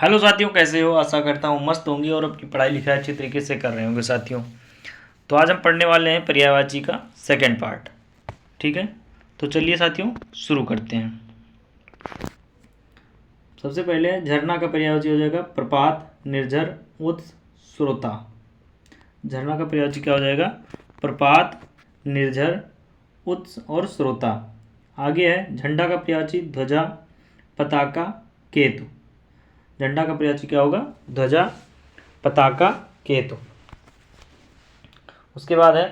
Hello साथियों, कैसे हो? आशा करता हूँ मस्त होंगे और अपनी पढ़ाई लिखाई अच्छी तरीके से कर रहे होंगे साथियों। तो आज हम पढ़ने वाले हैं पर्यायवाची का सेकंड पार्ट। ठीक है, तो चलिए साथियों शुरू करते हैं। सबसे पहले झरना का पर्यायवाची हो जाएगा प्रपात, निर्झर, उत्स, स्रोता। झरना का पर्यायवाची क्या हो जाएगा? प्रपात, निर्झर, उत्स और स्रोता। आगे है झंडा का पर्यायवाची ध्वजा, पताका, केतु। झंडा का पर्यायवाची क्या होगा? ध्वजा, पताका, केतु। उसके बाद है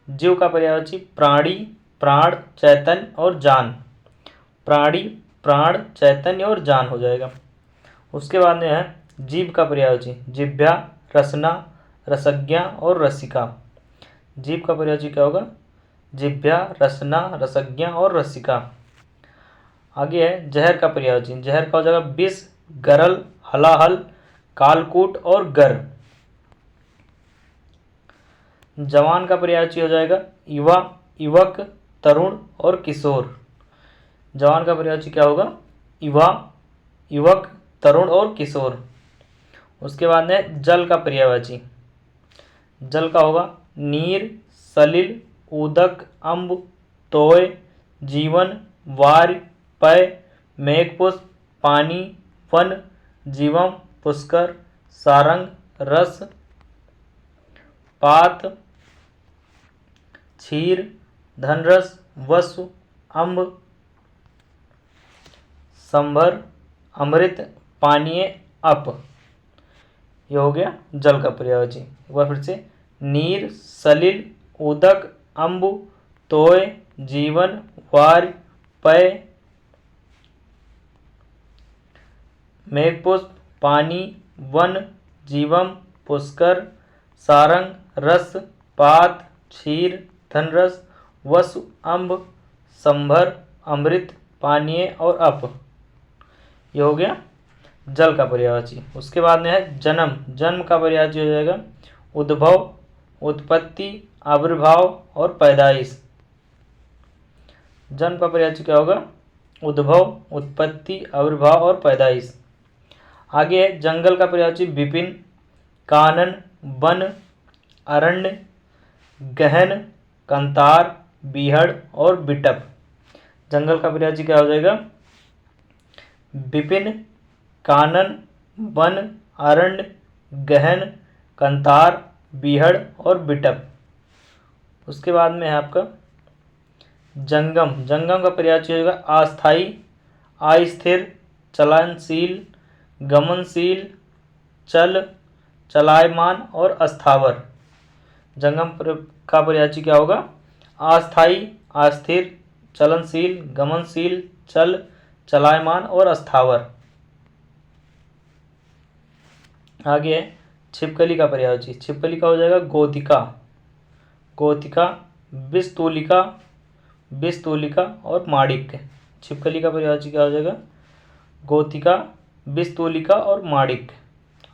जीव का पर्यायवाची प्राणी, प्राण, चैतन्य और जान। प्राणी, प्राण, चैतन्य और जान हो जाएगा। उसके बाद में है जीव का पर्यायवाची जिह्वा, रसना, रसज्ञा और रसिका। जीव का पर्यायवाची क्या होगा? जिह्वा, रसना, रसज्ञा और रसिका। आगे है जहर का पर्यायवाची। जहर का हो जाएगा विष, गरल, हलाहल, कालकूट और गर। जवान का पर्यायवाची हो जाएगा युवा, युवक, तरुण और किशोर। जवान का पर्यायवाची क्या होगा? युवा, युवक, तरुण और किशोर। उसके बाद में जल का पर्यायवाची। जल का होगा नीर, सलिल, उदक, अम्ब, तोय, जीवन, वार्य, पय, मेघपुष्प, पानी, वन, जीवम, पुष्कर, सारंग, रस, पात, क्षीर, धनरस, वसु, अम्ब, संभर, अमृत, पानीय, अप। ये हो गया जल का पर्यायवाची। एक बार फिर से नीर, सलिल, उदक, अम्ब, तोय, जीवन, वार्य, पय, मेघपुष्प, पानी, वन, जीवम, पुष्कर, सारंग, रस, पात, क्षीर, धनरस, वसु, अम्ब, संभर, अमृत, पानीय और अप। ये हो गया जल का पर्यायवाची। उसके बाद में है जन्म। जन्म का पर्यायवाची हो जाएगा उद्भव, उत्पत्ति, आविर्भाव और पैदाइश। जन्म का पर्यायवाची क्या होगा? उद्भव, उत्पत्ति, आविर्भाव और पैदाइश। आगे है जंगल का पर्यायवाची विपिन, कानन, वन, अरण्य, गहन, कंतार, बीहड़ और बिटप। जंगल का पर्यायवाची क्या हो जाएगा? विपिन, कानन, वन, अरण्य, गहन, कंतार, बीहड़ और बिटप। उसके बाद में है आपका जंगम। जंगम का पर्यायवाची हो जाएगा अस्थायी, अस्थिर, चलनशील, गमनशील, चल, चलायमान और अस्थावर। जंगम का पर्यायवाची क्या होगा? अस्थायी, अस्थिर, चलनशील, गमनशील, चल, चलायमान और अस्थावर। आगे है छिपकली का पर्यायवाची। छिपकली का हो जाएगा गोतिका, गोतिका, विषतूलिका, विषतूलिका और माणिक्य। छिपकली का पर्यायवाची क्या हो जाएगा? गोतिका, विषतूलिका और माणिक्य।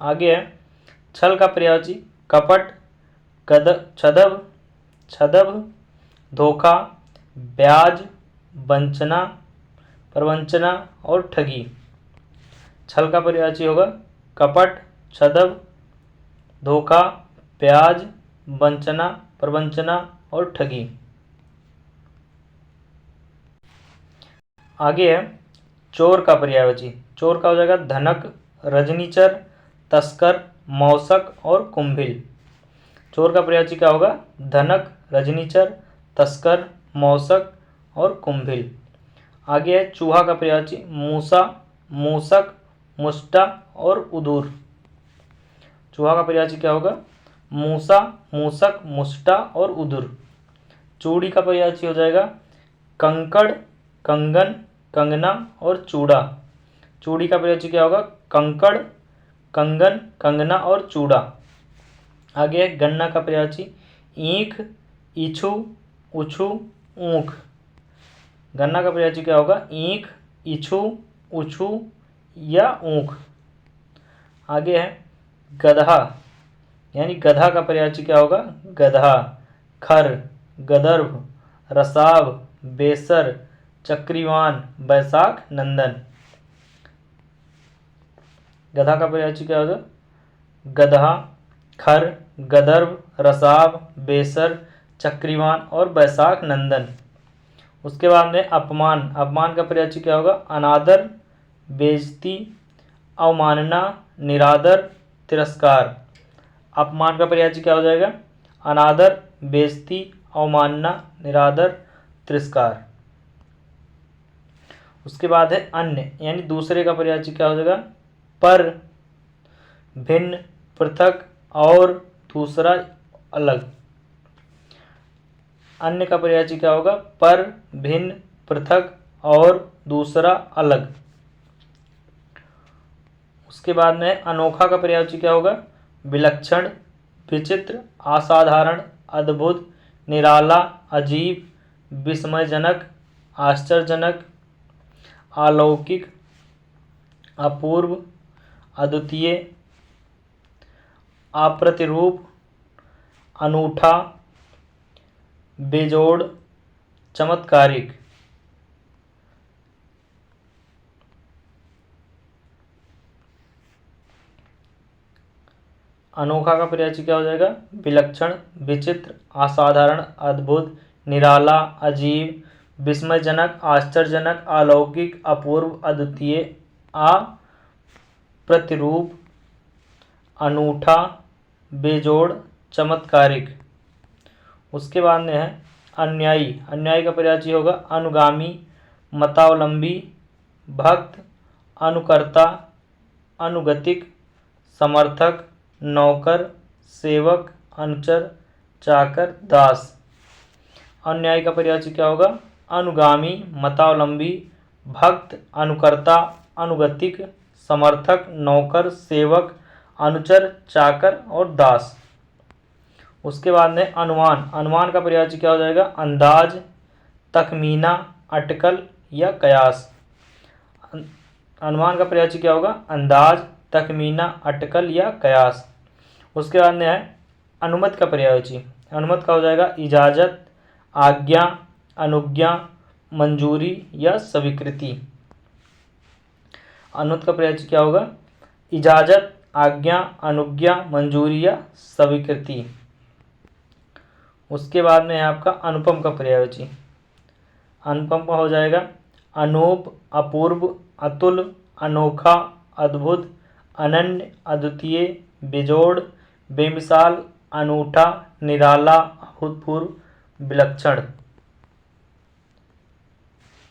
आगे है छल का पर्यायवाची कपट, छदव, छदव, धोखा, ब्याज, वंचना, प्रवंचना और ठगी। छल का पर्यायवाची होगा कपट, छदव, धोखा, ब्याज, वंचना, प्रवंचना और ठगी। आगे है चोर का पर्यायवाची। चोर का हो जाएगा धनक, रजनीचर, तस्कर, मौसक और कुंभिल। चोर का पर्यायवाची क्या होगा? धनक, रजनीचर, तस्कर, मौसक और कुंभिल। आगे है चूहा का पर्यायवाची मूसा, मूसक, मुष्टा और उदूर। चूहा का पर्यायवाची क्या होगा? मूसा, मूसक, मुष्टा और उदूर। चूड़ी का पर्यायवाची हो जाएगा कंकड़, कंगन, कंगना और चूड़ा। चूड़ी का पर्यायवाची क्या होगा? कंकड़, कंगन, कंगना और चूड़ा। आगे है गन्ना का पर्यायवाची ईख, इछु, उछु, ऊख। गन्ना का पर्यायवाची क्या होगा? ईख, इछु, उछु या ऊख। आगे है गधा, यानी गधा का पर्यायवाची क्या होगा? गधा, खर, गदर्भ, रसाव, बेसर, चक्रीवान, बैसाख, नंदन। गधा का पर्यायवाची क्या होगा? गधा, खर, गदर्भ, रसाव, बेसर, चक्रीवान और बैसाख नंदन। उसके बाद में अपमान, अपमान का पर्यायवाची क्या होगा? अनादर, बेइज्जती, अवमानना, निरादर, तिरस्कार। अपमान का पर्यायवाची क्या हो जाएगा? अनादर, बेइज्जती, अवमानना, निरादर, तिरस्कार। उसके बाद है अन्य, यानी दूसरे का पर्यायवाची क्या हो जाएगा? पर, भिन्न, पृथक और दूसरा, अलग। अन्य का पर्यायवाची क्या होगा? पर, भिन्न, पृथक और दूसरा, अलग। उसके बाद में अनोखा का पर्यायवाची क्या होगा? विलक्षण, विचित्र, असाधारण, अद्भुत, निराला, अजीब, विस्मयजनक, आश्चर्यजनक, अलौकिक, अपूर्व, अद्वितीय, अप्रतिरूप, अनूठा, बेजोड़, चमत्कारिक। अनोखा का पर्यायवाची क्या हो जाएगा? विलक्षण, विचित्र, असाधारण, अद्भुत, निराला, अजीब, विस्मयजनक, आश्चर्यजनक, अलौकिक, अपूर्व, अद्वितीय, अप्रतिरूप, अनूठा, बेजोड़, चमत्कारिक। उसके बाद में है अनुयायी। अनुयायी का पर्यायवाची होगा अनुगामी, मतावलंबी, भक्त, अनुकर्ता, अनुगतिक, समर्थक, नौकर, सेवक, अनुचर, चाकर, दास। अनुयायी का पर्यायवाची क्या होगा? अनुगामी, मतावलंबी, भक्त, अनुकर्ता, अनुगतिक, समर्थक, नौकर, सेवक, अनुचर, चाकर और दास। उसके बाद में अनुमान। अनुमान का पर्यायवाची क्या हो जाएगा? अंदाज, तखमीना, अटकल या कयास। अनुमान का पर्यायवाची क्या होगा? अंदाज, तखमीना, अटकल या कयास। उसके बाद में है अनुमति का पर्यायवाची। अनुमति का हो जाएगा इजाज़त, आज्ञा, अनुज्ञा, मंजूरी या स्वीकृति। अनुमति का पर्यायवाची क्या होगा? इजाज़त, आज्ञा, अनुज्ञा, मंजूरी या स्वीकृति। उसके बाद में है आपका अनुपम का पर्यायवाची। अनुपम का हो जाएगा अनूप, अपूर्व, अतुल, अनोखा, अद्भुत, अनन्य, अद्वितीय, बेजोड़, बेमिसाल, अनूठा, निराला, अभूतपूर्व, विलक्षण।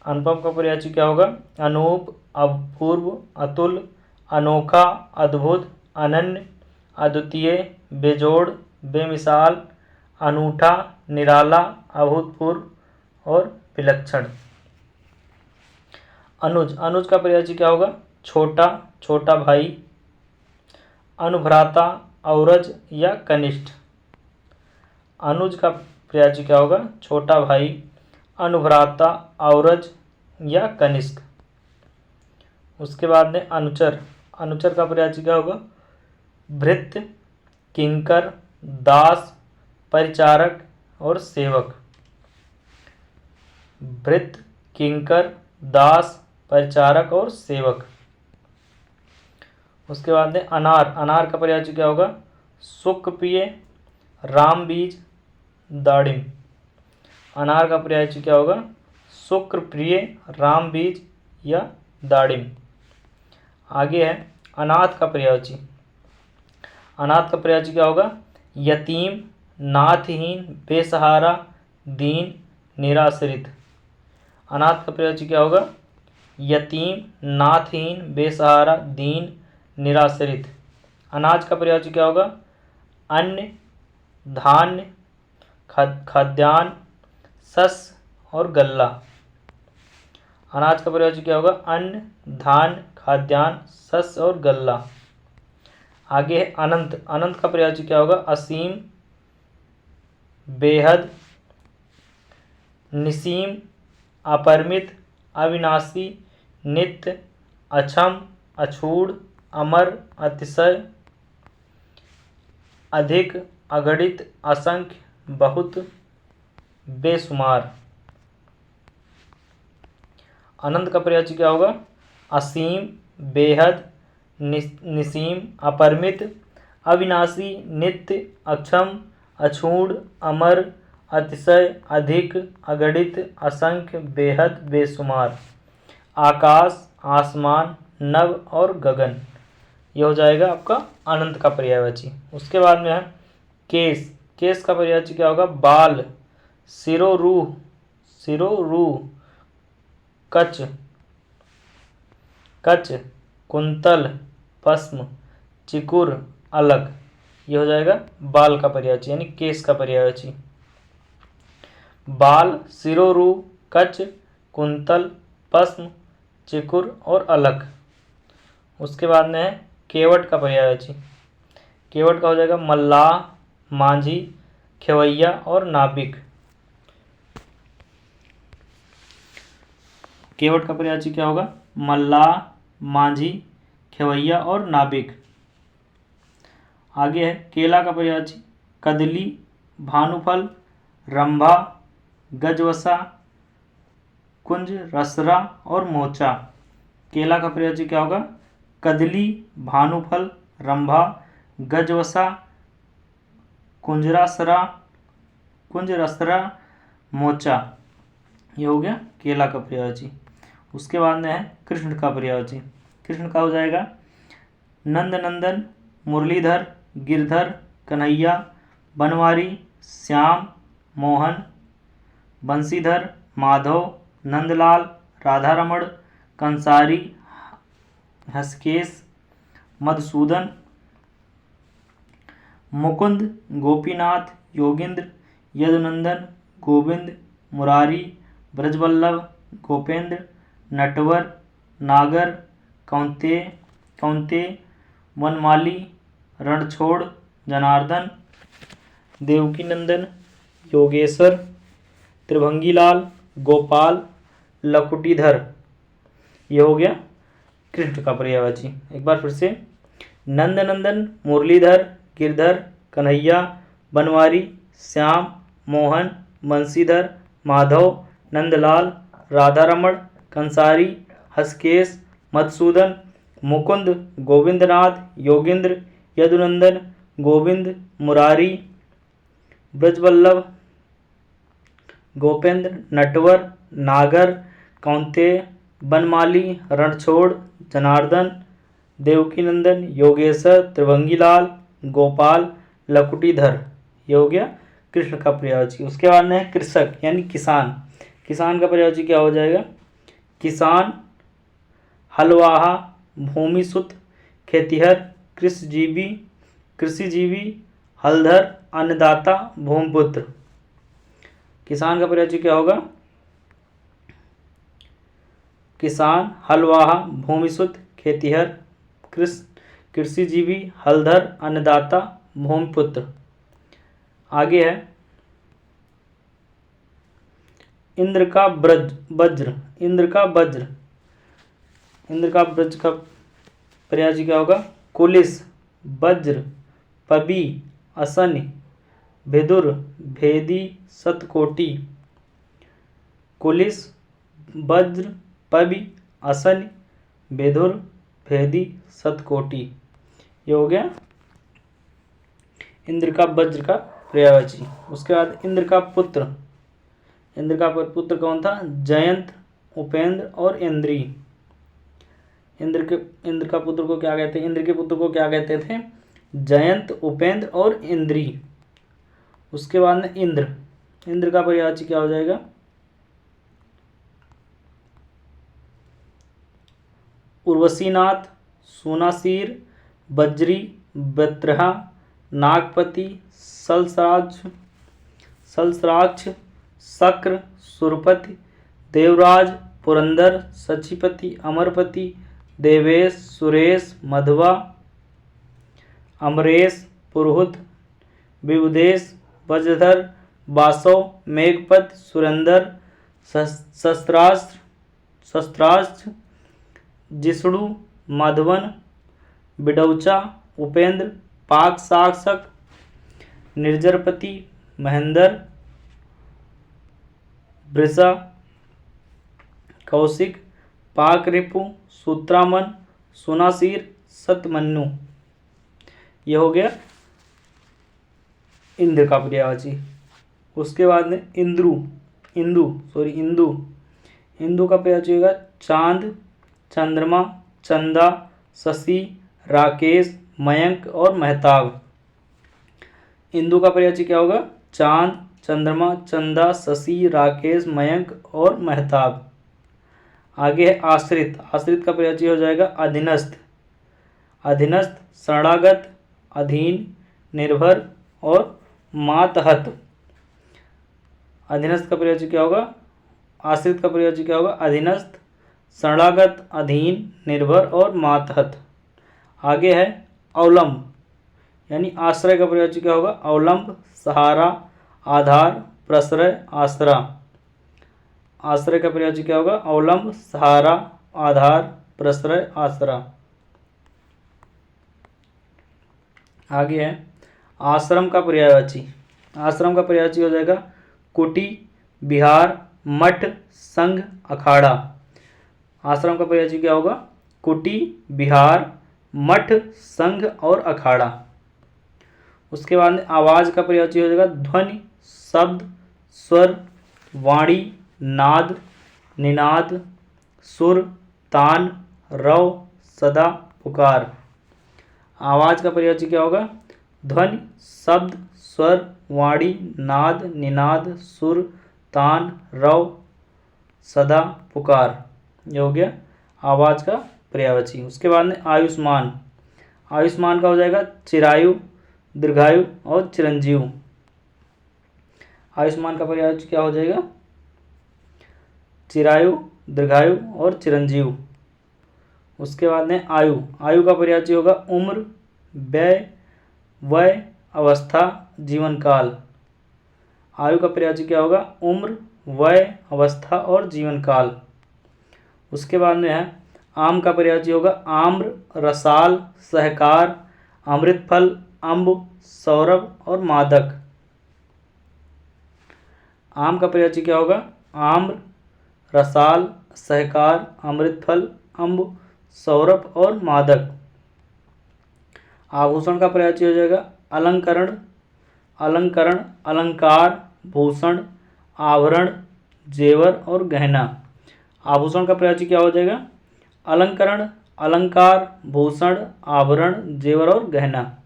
अनुपम का पर्यायवाची क्या होगा? अनूप, अपूर्व, अतुल, अनोखा, अद्भुत, अनन्य, अद्वितीय, बेजोड़, बेमिसाल, अनूठा, निराला, अभूतपूर्व और विलक्षण। अनुज। अनुज का पर्यायवाची क्या होगा? छोटा, छोटा भाई, अनुभ्राता, औरज या कनिष्ठ। अनुज का पर्यायवाची क्या होगा? छोटा भाई, अनुभ्राता, औरज या कनिष्ठ। उसके बाद में अनुचर। अनुचर का पर्यायवाची क्या होगा? भृत्य, किंकर, दास, परिचारक और सेवक। भृत्य, किंकर, दास, परिचारक और सेवक। उसके बाद में अनार। अनार का पर्यायवाची क्या होगा? सुखप्रिय, रामबीज, दाड़िम। अनार का पर्यायवाची क्या होगा? शुक्रप्रिय, रामबीज या दाड़िम। आगे है अनाथ का पर्यायवाची। अनाथ का पर्यायवाची क्या होगा? यतीम, नाथहीन, बेसहारा, दीन, निराश्रित। अनाथ का पर्यायवाची क्या होगा? यतीम, नाथहीन, बेसहारा, दीन, निराश्रित। अनाज का पर्यायवाची क्या होगा? अन्न, धान्य, खाद्यान्न, शस्य और गल्ला। अनाज का पर्यायवाची क्या होगा? अन्न, धान्य, खाद्यान्न, शस्य और गल्ला। आगे है अनंत। अनंत का पर्यायवाची क्या होगा? असीम, बेहद, निसीम, अपरिमित, अविनाशी, नित्य, अक्षम, अछूड़, अमर, अतिशय, अधिक, अगणित, असंख्य, बहुत, बेशुमार। अनंत का पर्यायवाची क्या होगा? असीम, बेहद, निसीम, अपरिमित, अविनाशी, नित्य, अक्षम, अछूड़, अमर, अतिशय, अधिक, अगणित, असंख्य, बेहद, बेशुमार। आकाश, आसमान, नभ और गगन, ये हो जाएगा आपका अनंत का पर्यायवाची। उसके बाद में है केस। केस का पर्यायवाची क्या होगा? बाल, सिरोरूह, सिरोरूह, कच, कच, कुंतल, पद्म, चिकुर, अलग, ये हो जाएगा बाल का पर्यायवाची यानी केस का पर्यायवाची। बाल, सिरोरूह, कच, कुंतल, पद्म, चिकुर और अलग। उसके बाद में है केवट का पर्यायवाची। केवट का हो जाएगा मल्लाह, मांझी, खेवैया और नाविक। केवट का पर्यायवाची क्या होगा? मल्लाह, मांझी, खेवैया और नाविक। आगे है केला का पर्यायवाची कदली, भानुफल, रंभा, गजवसा, कुंज, रसरा और मोचा। केला का पर्यायवाची क्या होगा? कदली, भानुफल, रंभा, गजवसा, कुंजरासरा, कुंजरसरा, मोचा, ये हो गया केला का पर्यायवाची। उसके बाद में है कृष्ण का पर्यायवाची। कृष्ण का हो जाएगा नंदनंदन, मुरलीधर, गिरधर, कन्हैया, बनवारी, श्याम, मोहन, बंशीधर, माधव, नंदलाल, राधारमण, कंसारी, हसकेश, मधुसूदन, मुकुंद, गोपीनाथ, योगिंद्र, यदुनंदन, गोविंद, मुरारी, ब्रजवल्लभ, गोपेंद्र, नटवर, नागर, कौंते, कौंते, वनमाली, रणछोड़, जनार्दन, देवकीनंदन, योगेश्वर, त्रिभंगीलाल, गोपाल, लकुटीधर, ये हो गया कृष्ण का पर्यायवाची। एक बार फिर से नंदनंदन, मुरलीधर, गिरधर, कन्हैया, बनवारी, श्याम, मोहन, बंशीधर, माधव, नंदलाल, राधारमण, कंसारी, हसकेश, मधुसूदन, मुकुंद, गोविंदनाथ, योगिंद्र, यदुनंदन, गोविंद, मुरारी, ब्रजवल्लभ, गोपेंद्र, नटवर, नागर, कौंतेय, बनमाली, रणछोड़, जनार्दन, देवकीनंदन, योगेश्वर, त्रिभंगीलाल, गोपाल, लकुटीधर, ये हो गया कृष्ण का पर्यायवाची। उसके बाद में है कृषक यानी किसान। किसान का पर्यायवाची क्या हो जाएगा? किसान, हलवाहा, भूमिसुत, खेतिहर, कृषिजीवी, कृषिजीवी, हलधर, अन्नदाता, भूमिपुत्र। किसान का पर्यायवाची क्या होगा? किसान, हलवाहा, भूमिसुत, खेतिहर, कृषिजीवी, हलधर, अन्नदाता, भूमिपुत्र। आगे है इंद्र का वज्र। इंद्र का वज्र। इंद्र का वज्र का पर्यायवाची क्या होगा? कुलिस, वज्र, पबी, असनि, भेदुर, भेदी, सतकोटि। कुलिस, वज्र, पबी, असनि, भेदुर, भेदी, सतकोटि, ये हो गया इंद्र का वज्र का पर्यायवाची। उसके बाद इंद्र का पुत्र। इंद्र का पुत्र कौन था? जयंत, उपेंद्र और इंद्री। इंद्र का पुत्र को क्या कहते हैं? इंद्र के पुत्र को क्या कहते थे? जयंत, उपेंद्र और इंद्री। उसके बाद में इंद्र। इंद्र का पर्यायवाची क्या हो जाएगा? उर्वशीनाथ, सुनासीर, बज्री, बत्रहा, नागपति, सलसराक्ष, शक्र, सुरपति, देवराज, पुरंदर, सचिपति, अमरपति, देवेश, सुरेश, मधवा, अमरेश, पुरोहित, विबुदेश, वज्रधर, बासव, मेघपत, सुरेंदर, शस्त्रास्त्र, जिष्णु, माधवन, बिडौचा, उपेंद्र, पाक साक्षक, निर्जरपति, महेंद्र, वृषा, कौशिक, पाक रिपु, सूत्रामन, सुनासीर, शतमन्यु। ये हो गया इंद्र का पर्यायवाची। उसके बाद में इंदु का पर्यायवाची होगा चांद, चंद्रमा, चंदा, शशि, राकेश, मयंक और महताब। इंदु का पर्यायवाची क्या होगा? चांद, चंद्रमा, चंदा, शशि, राकेश, मयंक और महताब। आगे है आश्रित। आश्रित का पर्यायवाची हो जाएगा अधीनस्थ, शरणागत, अधीन, निर्भर और मातहत। अधीनस्थ का पर्यायवाची क्या होगा? आश्रित का पर्यायवाची क्या होगा? अधीनस्थ, शरणागत, अधीन, निर्भर और मातहत। आगे है अवलंब, यानी आश्रय का पर्यायवाची क्या होगा? अवलंब, सहारा, आधार, प्रश्रय, आसरा। आश्रय का पर्यायवाची क्या होगा? अवलंब, सहारा, आधार, प्रश्रय, आसरा। आगे है आश्रम का पर्यायवाची। आश्रम का पर्यायवाची हो जाएगा कुटी, विहार, मठ, संघ, अखाड़ा। आश्रम का पर्यायवाची क्या होगा? कुटी, विहार, मठ, संघ और अखाड़ा। उसके बाद में आवाज का पर्यायवाची हो जाएगा ध्वनि, शब्द, स्वर, वाणी, नाद, निनाद, सुर, तान, रव, सदा, पुकार। आवाज का पर्यायवाची क्या होगा? ध्वनि, शब्द, स्वर, वाणी, नाद, निनाद, सुर, तान, रव, सदा, पुकार। ये हो गया आवाज का पर्यायवाची। उसके बाद में आयुष्मान। आयुष्मान का हो जाएगा चिरायु, दीर्घायु और चिरंजीव। आयुष्मान का पर्यायवाची क्या हो जाएगा? चिरायु, दीर्घायु और चिरंजीव। उसके बाद में आयु। आयु का पर्यायवाची होगा उम्र, व्यय, वय, अवस्था, जीवन काल। आयु का पर्यायवाची क्या होगा? उम्र, वय, अवस्था और जीवन काल। उसके बाद में है आम का पर्यायवाची होगा आम्र, रसाल, सहकार, अमृतफल, अम्ब, सौरभ और मादक। आम का पर्यायवाची क्या होगा? आम्र, रसाल, सहकार, अमृतफल, अम्ब, सौरभ और मादक। आभूषण का पर्यायवाची हो जाएगा अलंकरण, अलंकार, भूषण, आभरण, जेवर और गहना। आभूषण का पर्यायवाची क्या हो जाएगा? अलंकरण, अलंकार, भूषण, आभरण, जेवर और गहना।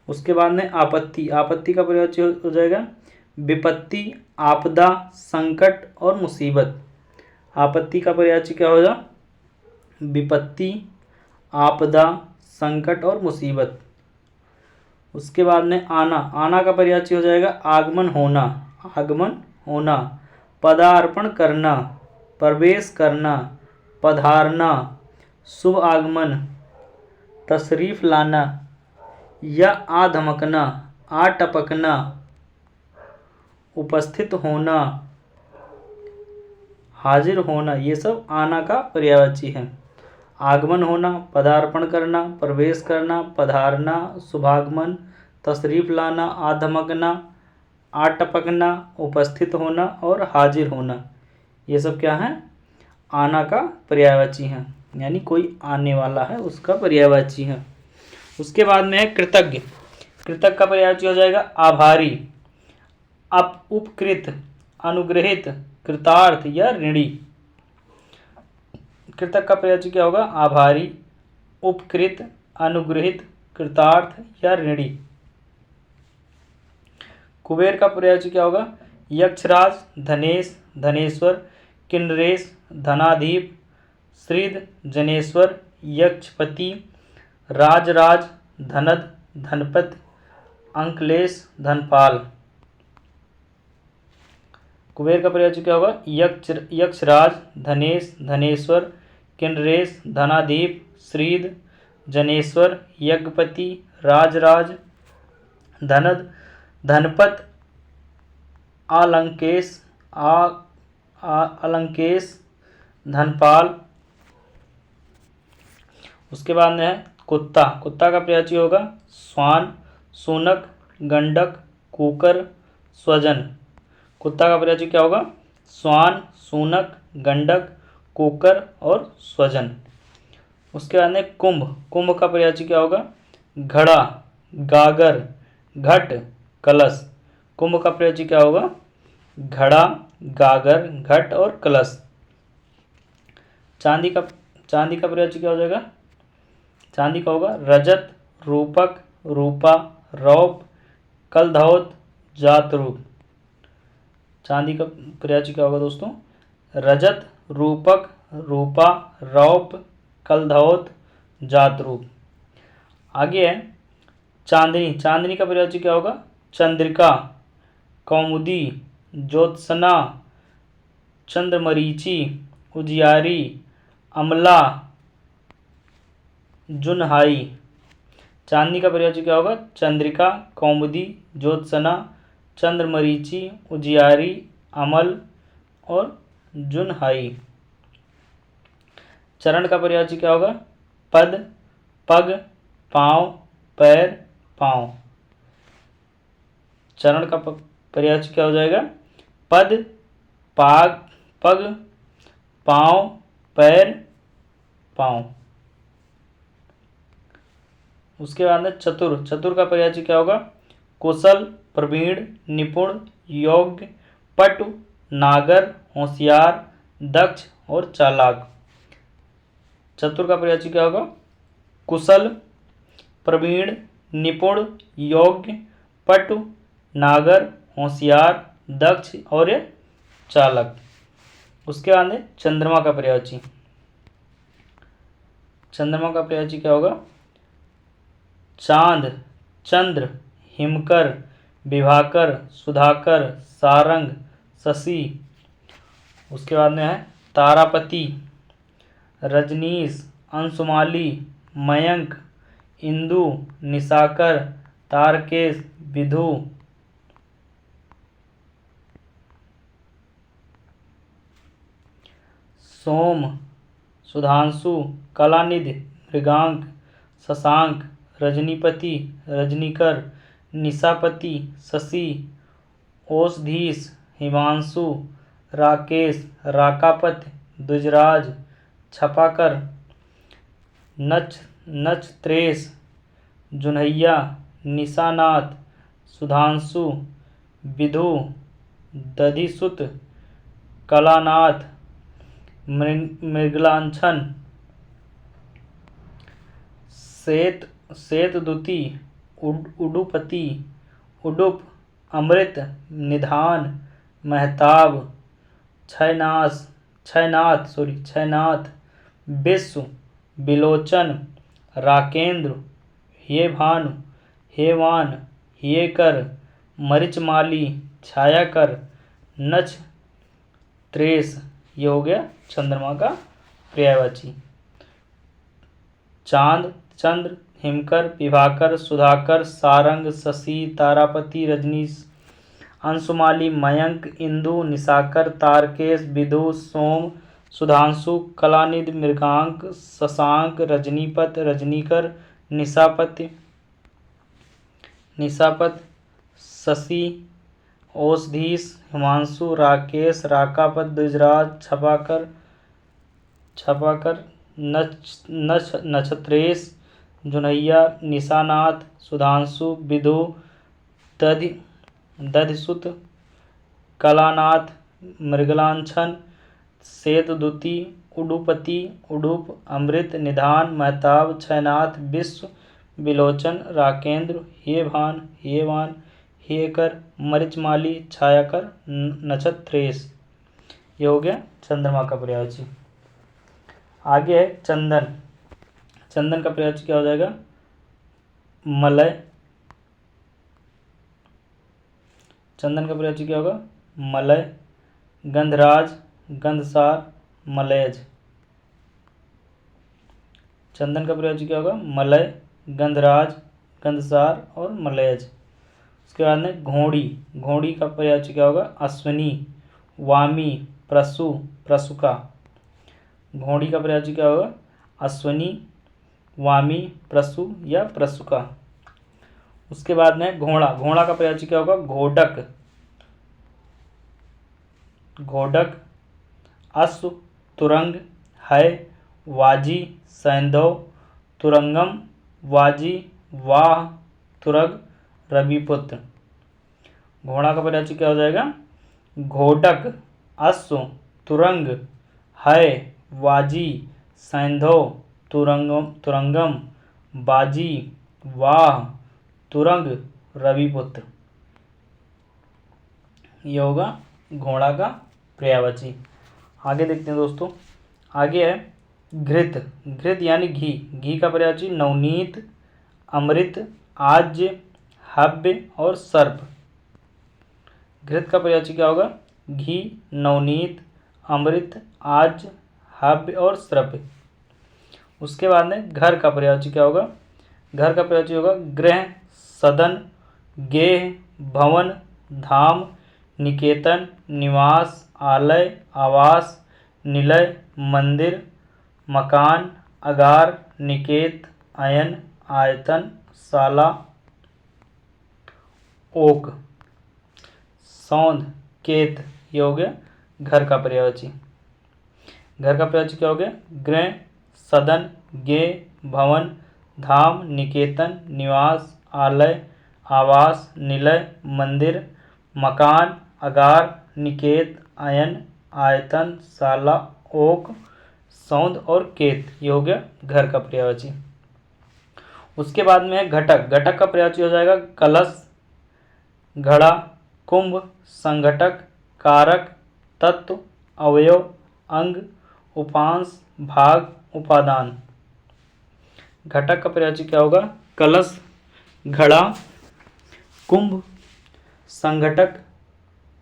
उसके बाद में आपत्ति। आपत्ति का पर्यायवाची हो जाएगा विपत्ति, आपदा, संकट और मुसीबत। आपत्ति का पर्यायवाची क्या होगा? विपत्ति, आपदा, संकट और मुसीबत। उसके बाद में आना। आना का पर्यायवाची हो जाएगा आगमन होना, पदार्पण करना, प्रवेश करना, पधारना, शुभ आगमन, तशरीफ लाना या आधमकना, आटपकना, उपस्थित होना, हाजिर होना। ये सब आना का पर्यायवाची है। आगमन होना, पदार्पण करना, प्रवेश करना, पधारना, शुभागमन, तशरीफ लाना, आधमकना, आटपकना, उपस्थित होना और हाजिर होना। ये सब क्या है? आना का पर्यायवाची है, यानी कोई आने वाला है उसका पर्यायवाची है। उसके बाद में है कृतज्ञ। कृतज्ञ का पर्यायवाची हो जाएगा आभारी, उपकृत, अनुग्रहित, कृतार्थ या ऋणी। कृतज्ञ का पर्यायवाची क्या होगा? आभारी, उपकृत, अनुग्रहित, कृतार्थ या ऋणी। कुबेर का पर्यायवाची क्या होगा? यक्षराज, धनेश, धनेश्वर, किन्नरेश, धनाधीप, श्रीध, जनेश्वर, यक्षपति, राजराज, धनद, धनपत, अंकलेश, धनपाल। कुबेर का पर्यायवाची क्या होगा? यक्षराज, धनेश, धनेश्वर, किन्नरेश, धनाधीप, श्रीध, जनेश्वर, यज्ञपति, राजराज, धनद, धनपत, अलंकेश, धनपाल। उसके बाद में है कुत्ता। कुत्ता का पर्यायवाची होगा स्वान, शूनक, गंडक, कुकर, स्वजन। कुत्ता का पर्यायवाची क्या होगा? स्वान, शूनक, गंडक, कुकर और स्वजन। उसके बाद में कुंभ, कुंभ का पर्यायवाची क्या होगा? घड़ा, गागर, घट, कलश। कुंभ का पर्यायवाची क्या होगा? घड़ा, गागर, घट और कलश। चांदी का पर्यायवाची क्या हो जाएगा? चांदी का होगा रजत, रूपक, रूपा, रौप, कलधौत, जातरूप। चांदी का पर्यायवाची क्या होगा दोस्तों? रजत, रूपक, रूपा, रौप, कलधौत, जातरूप। आगे है चांदनी, चांदनी का पर्यायवाची क्या होगा? चंद्रिका, कौमुदी, ज्योत्सना, चंद्रमरीचि, उजियारी, अमला, जुनहाई। चांदनी का पर्यायवाची क्या होगा? चंद्रिका, कौमुदी, ज्योत्सना, चंद्रमरीचि, उजियारी, अमल और जुनहाई। चरण का पर्यायवाची क्या होगा? पद, पग, पांव, पैर, पांव। चरण का पर्यायवाची क्या हो जाएगा? पद, पाग, पग, पांव, पैर, पांव। उसके बाद में चतुर, चतुर का पर्यायवाची क्या होगा? कुशल, प्रवीण, निपुण, योग्य, पटु, नागर, होशियार, दक्ष और चालाक। चतुर का पर्यायवाची क्या होगा? कुशल, प्रवीण, निपुण, योग्य, पटु, नागर, होशियार, दक्ष और चालक। उसके बाद में चंद्रमा का पर्यायवाची, चंद्रमा का पर्यायवाची क्या होगा? चांद, चंद्र, हिमकर, विभाकर, सुधाकर, सारंग, शशि। उसके बाद में है तारापति, रजनीश, अंशुमाली, मयंक, इंदु, निशाकर, तारकेश, विधु। सोम, सुधांशु, कलानिधि, मृगांक, शशांक, रजनीपति, रजनीकर, निशापति, शशि, औषधीश, हिमांशु, राकेश, राकापत, द्विजराज, छपाकर, नचत्रेश, जुन्हैया, निशानाथ, सुधांशु, विधु, दधिसुत, कलानाथ, मृगलांछन, श्वेतदूती, उडुपति, उडुप, अमृत, निधान, महताब, क्षयनाथ, विश्व, बिलोचन, राकेंद्र, हेभानु, हेवान, हेकर, मरिचमाली, छायाकर, नच, त्रेस। ये हो गया चंद्रमा का पर्यायवाची। चांद, चंद्र, हिमकर, विभाकर, सुधाकर, सारंग, शशि, तारापति, रजनीश, अंशुमाली, मयंक, इंदु, निशाकर, तारकेश, विधु, सोम, सुधांशु, कलानिधि, मृगांक, शशांक, रजनीपत, रजनीकर, निशापत, शशि, औषधीश, हिमांशु, राकेश, राकापत, द्विजराज, छपाकर, नक्षत्रेश, जुन्हैया, निशानाथ, सुधांशु, विधु, दधिसुत, कलानाथ, मृगलांछन, श्वेतदूती, उडुपति, उडुप, अमृत, निधान, महताब, क्षयनाथ, विश्व, बिलोचन, राकेंद्र, हेवान, हेकर, मरिचमाली, छायाकर, नक्षत्रेश। ये हो गया चंद्रमा का पर्यायवाची। आगे है चंदन, चंदन का पर्यायवाची क्या हो जाएगा? मलय, चंदन का पर्यायवाची क्या होगा? मलय, गंधराज, गंधसार, मलयज। चंदन का पर्यायवाची क्या होगा? मलय, गंधराज, गंधसार और मलयज। उसके बाद में घोड़ी, घोड़ी का पर्यायवाची क्या होगा? अश्विनी, वामी, प्रसु, प्रसुका। घोड़ी का पर्यायवाची क्या होगा? अश्विनी, वामी, प्रसु या प्रसुका। उसके बाद में घोड़ा, घोड़ा का पर्यायवाची क्या होगा? घोड़क, घोड़क, अश्व, तुरंग, है, वाजी सैंधव तुरंगम वाजी वाह तुरग रविपुत्र। घोड़ा का पर्यायवाची क्या हो जाएगा? घोटक अश्व तुरंग है वाजी सैंधव तुरंगम बाजी वाह तुरंग रविपुत्र। ये होगा घोड़ा का पर्यायवाची। आगे देखते हैं दोस्तों। आगे है घृत। घृत यानी घी। घी का पर्यायवाची नवनीत अमृत आज्य हव्य और सर्प। घृत का पर्यायवाची क्या होगा? घी नवनीत अमृत आज्य हव्य और सर्प। उसके बाद में घर का पर्यायवाची क्या होगा? घर का पर्यायवाची होगा गृह सदन गेह भवन धाम निकेतन निवास आलय आवास निलय मंदिर मकान अगार निकेत अयन आयतन शाला ओक सौंध केत। ये हो गया घर का पर्यायवाची। घर का पर्यायवाची क्या हो गया? गृह सदन गेह भवन धाम निकेतन निवास आलय आवास निलय मंदिर मकान अगार निकेत अयन आयतन शाला ओक सौंध और केत। ये हो गया घर का पर्यायवाची। उसके बाद में है घटक। घटक का पर्यायवाची हो जाएगा कलश घड़ा कुंभ संघटक कारक तत्व अवयव अंग उपांश भाग उपादान। घटक का पर्यायवाची क्या होगा? कलश घड़ा कुंभ संघटक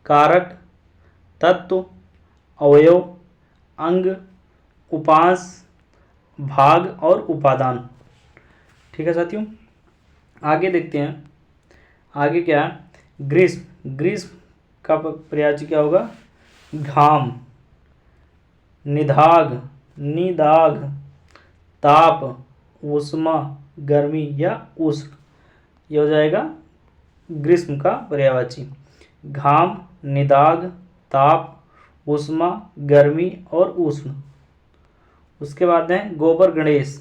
कारक तत्व अवयव अंग उपांश भाग और उपादान। ठीक है साथियों। आगे देखते हैं। आगे क्या है? ग्रीष्म। ग्रीष्म का पर्यायवाची क्या होगा? घाम निदाघ निदाघ ताप उष्मा गर्मी या उष्ण। यह हो जाएगा ग्रीष्म का पर्यायवाची। घाम निदाघ ताप उष्मा गर्मी और उष्ण। उसके बाद है गोबर गणेश।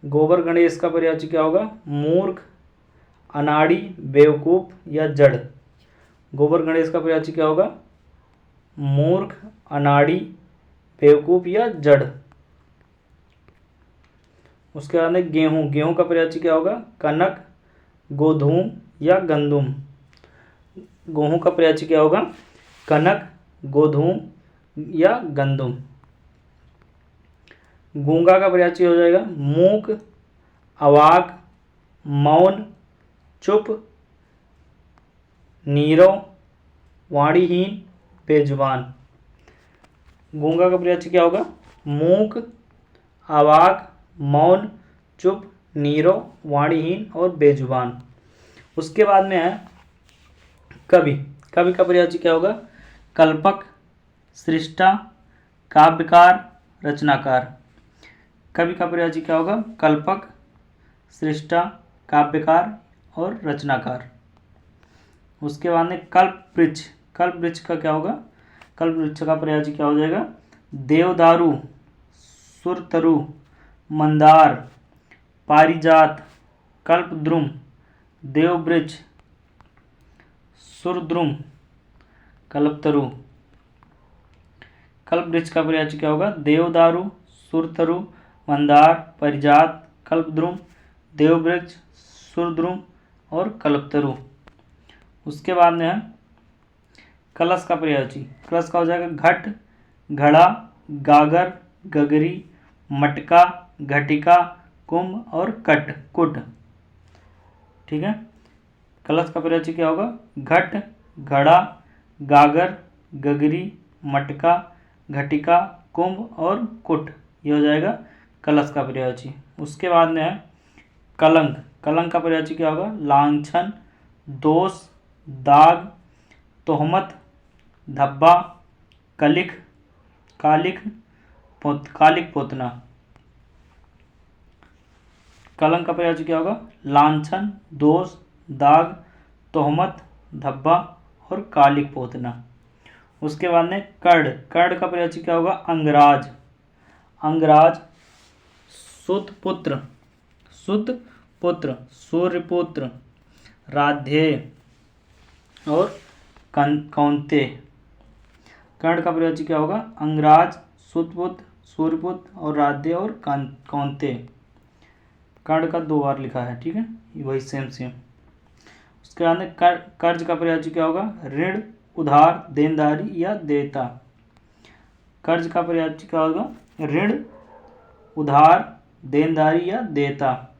गोबर गणेश का पर्यायवाची क्या होगा? मूर्ख अनाड़ी बेवकूफ या जड़। गोबर गणेश का पर्यायवाची क्या होगा? मूर्ख अनाड़ी बेवकूफ या जड़। उसके बाद में गेहूं। गेहूं का पर्यायवाची क्या होगा? कनक गोधूम या गंदुम। गेहूं का पर्यायवाची क्या होगा? कनक गोधूम या गंदुम। गूंगा का पर्यायवाची हो जाएगा मूक अवाक मौन चुप नीरव वाणीहीन बेजुबान। गूंगा का पर्यायवाची क्या होगा? मूक अवाक मौन चुप नीरव वाणीहीन और बेजुबान। उसके बाद में है कवि। कवि का पर्यायवाची क्या होगा? कल्पक सृष्टा काव्यकार रचनाकार। कवि का पर्यायवाची क्या होगा? कल्पक सृष्टा काव्यकार और रचनाकार। उसके बाद में कल्पवृक्ष। कल्पवृक्ष का क्या होगा? कल्पवृक्ष का पर्यायवाची क्या हो जाएगा? देवदारू सुरतरु मंदार पारिजात कल्पद्रुम देववृक्ष सुरद्रुम कल्पतरु। कल्पवृक्ष का पर्यायवाची क्या होगा? देवदारू सुरतरु मंदार पारिजात कल्पद्रुम देववृक्ष सुरद्रुम और कल्पतरु। उसके बाद में है कलश का पर्यायवाची। कलश का हो जाएगा घट घड़ा गागर गगरी मटका घटिका कुंभ और कट कुट। ठीक है। कलश का पर्यायवाची क्या होगा? घट घड़ा गागर गगरी मटका घटिका कुंभ और कुट। ये हो जाएगा कलश का पर्यायवाची। उसके बाद में है कलंक। कलंक का पर्यायवाची क्या होगा? लांछन दोष दाग तोहमत धब्बा कलिख कालिख कालिक पोतना। कलंक का पर्यायवाची क्या होगा? लांछन दोष दाग तोहमत धब्बा और कालिक पोतना। उसके बाद में कर्ण, कर्ण का प्रयाची क्या होगा? अंगराज, अंगराज, सुतपुत्र, सुतपुत्र, सूर्यपुत्र, राधेय और कौंते। कर्ण का प्रयाची क्या होगा? अंगराज, सुतपुत्र, सूर्यपुत्र और राधेय और कौंते। कर्ण का 2 बार लिखा है, ठीक है, वही सेम सेम। उसके बाद में कर्ज का प्रयाची क्या होगा? ऋण, उधार, देनदारी या देयता। कर्ज का प्रयाची क्या होगा? ऋण, उधार, देनदारी या देयता।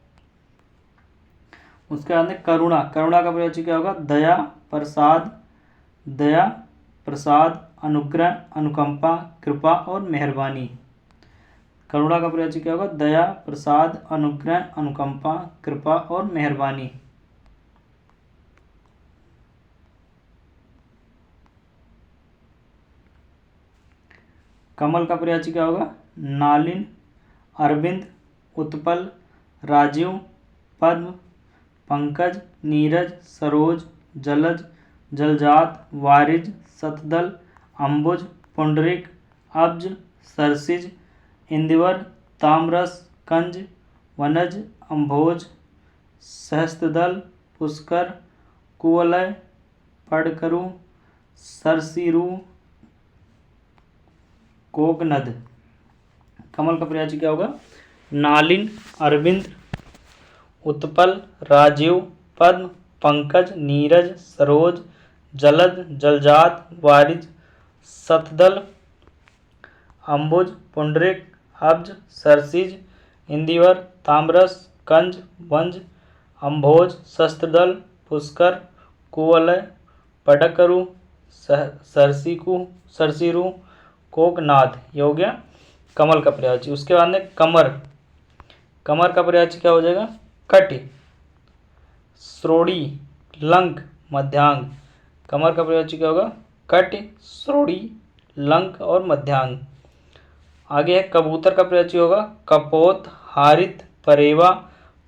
उसके बाद में करुणा, करुणा का प्रयाची क्या होगा? दया, प्रसाद, दया, प्रसाद, अनुग्रह, अनुकंपा, कृपा और मेहरबानी। करुणा का प्रयाची क्या होगा? दया, प्रसाद, अनुग्रह, अनुकंपा, कृपा और मेहरबानी। कमल का प्रयाची क्या होगा? नालिन, अरविंद, उत्पल, राजीव, पद्म, पंकज, नीरज, सरोज, जलज, जलजात, वारिज, सतदल, अंबुज, पुंडरिक, अब्ज, सरसिज, इंदिवर, ताम्रस, कंज, वनज, अम्भोज, सहस्त्रदल, पुष्कर, कुवलय, पड़करु, सरसीरु, कोकनद। कमल का प्रयाची क्या होगा? नालिन, अरविंद, उत्पल, राजीव, पद्म, पंकज, नीरज, सरोज, जलद, जलजात, वारिज, सतदल, अंबुज, पुंडरिक, अब्ज, सरसिज, इंदिवर, ताम्रस, कंज, वंज, अम्भोज, शस्त्रदल, पुष्कर, कुवलय, पडकरु, सरसीरु, कोकनाद। ये हो गया कमल का प्रयाची। उसके बाद में कमर, कमर का प्रयाची क्या हो जाएगा? कटि, श्रोणी, लंक, मध्यांग। कमर का प्रयाची क्या होगा? कटि, श्रोणी, लंक और मध्यांग। आगे है कबूतर का प्रयाची होगा कपोत, हारित, परेवा,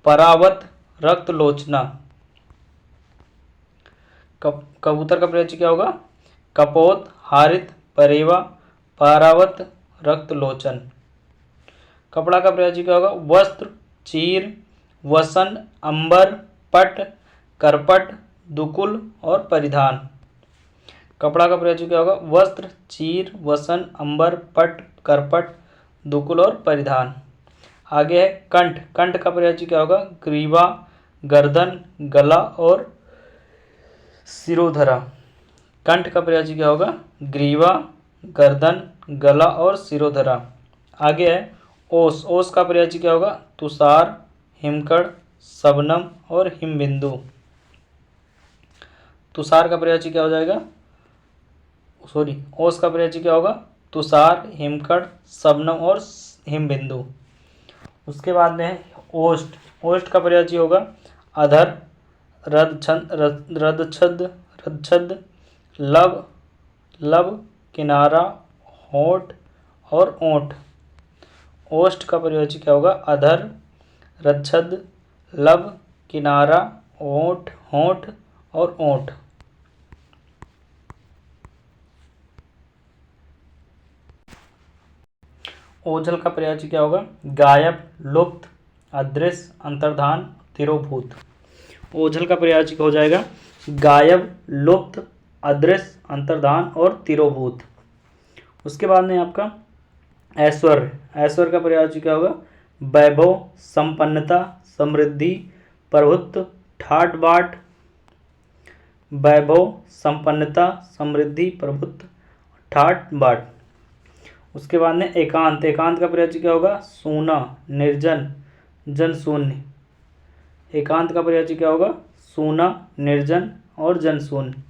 परावत, रक्तलोचना। कबूतर का प्रयाची क्या होगा? कपोत, हारित, परेवा, परावत, रक्तलोचन। कपड़ा का प्रयाची क्या होगा? वस्त्र, चीर, वसन, अंबर, पट, करपट, दुकुल और परिधान। कपड़ा का प्रयाची क्या होगा? वस्त्र, चीर, वसन, अंबर, पट, करपट, दुकुल और परिधान। आगे है कंठ, कंठ का प्रयाची क्या होगा? ग्रीवा, गर्दन, गला और सिरोधरा। कंठ का प्रयाची क्या होगा? ग्रीवा, गर्दन, गला और सिरोधरा। आगे है ओस, ओस का प्रयाची क्या होगा? तुषार, हिमकड़, शबनम और हिमबिंदु। तुषार का प्रयाची क्या हो जाएगा? ओस का प्रयाची क्या होगा? तुषार, हिमकड़, शबनम और हिमबिंदु। उसके बाद में है ओष्ठ, ओष्ठ का प्रयाची होगा अधर, रदछद, लब, किनारा, होंठ और ओंठ। ओष्ठ का प्रयाची क्या होगा? अधर, रदछद, लब, किनारा, होंठ और ओंठ। ओझल का प्रयाची क्या होगा? गायब, लुप्त, अदृश्य, अंतर्धान, तिरोभूत। ओझल का प्रयाची हो जाएगा गायब, लुप्त, अदृश्य, अंतर्धान और तिरोभूत। उसके बाद में आपका ऐश्वर्य, ऐश्वर्य का प्रयाची क्या होगा? वैभव, संपन्नता, समृद्धि, प्रभुत्व, ठाट बाट। वैभव, संपन्नता, समृद्धि, प्रभुत्व, ठाट बाट। उसके बाद में एकांत, एकांत का प्रयाची क्या होगा? सूना, निर्जन, जन शून्य। एकांत का प्रयाची क्या होगा? सूना, निर्जन और जन शून्य।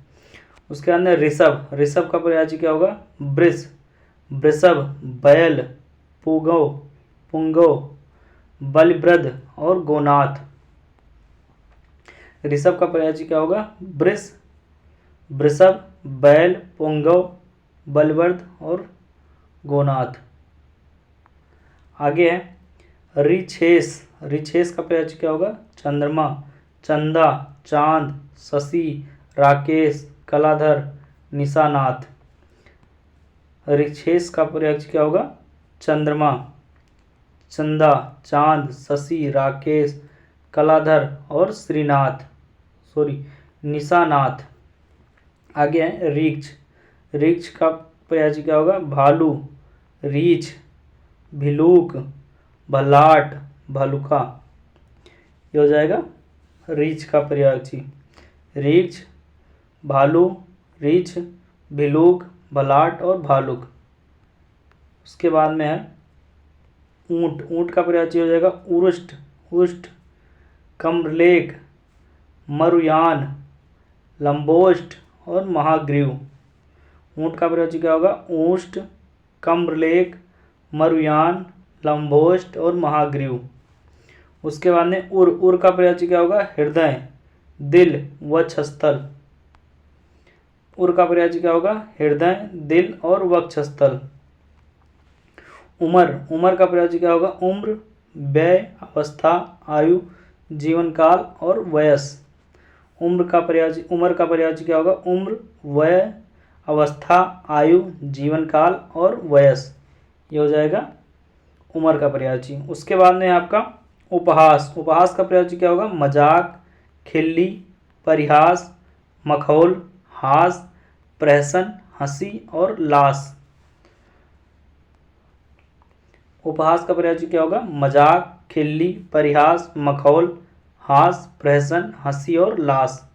उसके बाद में ऋषभ, ऋषभ का प्रयाची क्या होगा? वृष, वृषभ, बैल, पुंगव, बलिवृद्ध और गोनाथ। ऋषभ का प्रयाची क्या होगा? वृष, वृषभ, बैल, पुंगव, बलिवृद्ध और गोनाथ। आगे है ऋक्षेश, ऋक्षेश का प्रयाची क्या होगा? चंद्रमा, चंदा, चांद, शशि, राकेश, कलाधर, निशानाथ। ऋक्षेश का पर्यायवाची क्या होगा? चंद्रमा, चंदा, चांद, शशि, राकेश, कलाधर और निशानाथ। आगे है रीछ। रीछ का पर्यायवाची क्या होगा? भालू, रीछ, भिलूक, भल्लाट, भालुका। ये हो जाएगा रीछ का पर्यायवाची। रीछ, भालू, रीछ, भिलूक, भलाट और भालुक। उसके बाद में है ऊंट। ऊंट का पर्यायवाची हो जाएगा उरुष्ट, उष्ट, कम्रलेख, मरुयान, लंबोष्ट और महाग्रीव। ऊंट का पर्यायवाची क्या होगा? ऊष्ट, कम्रलेख, मरुयान, लंबोष्ट और महाग्रीव। उसके बाद में उर का पर्यायवाची क्या होगा? हृदय, दिल, वक्षस्थल। उर का पर्यायवाची क्या होगा? हृदय, दिल और वक्षस्थल। उमर का पर्यायवाची क्या होगा? उम्र, व्यय, अवस्था, आयु, जीवन काल और वयस। उम्र का पर्यायवाची क्या होगा? उम्र, वय, अवस्था, आयु, जीवन काल और वयस। ये हो जाएगा उमर का पर्यायवाची। उसके बाद में आपका उपहास। उपहास का पर्यायवाची क्या होगा? मजाक, खिल्ली, परिहास, मखौल, हास, प्रहसन, हंसी और लाश। उपहास का पर्यायवाची क्या होगा? मजाक, खिल्ली, परिहास, मखौल, हास, प्रहसन, हंसी और लाश।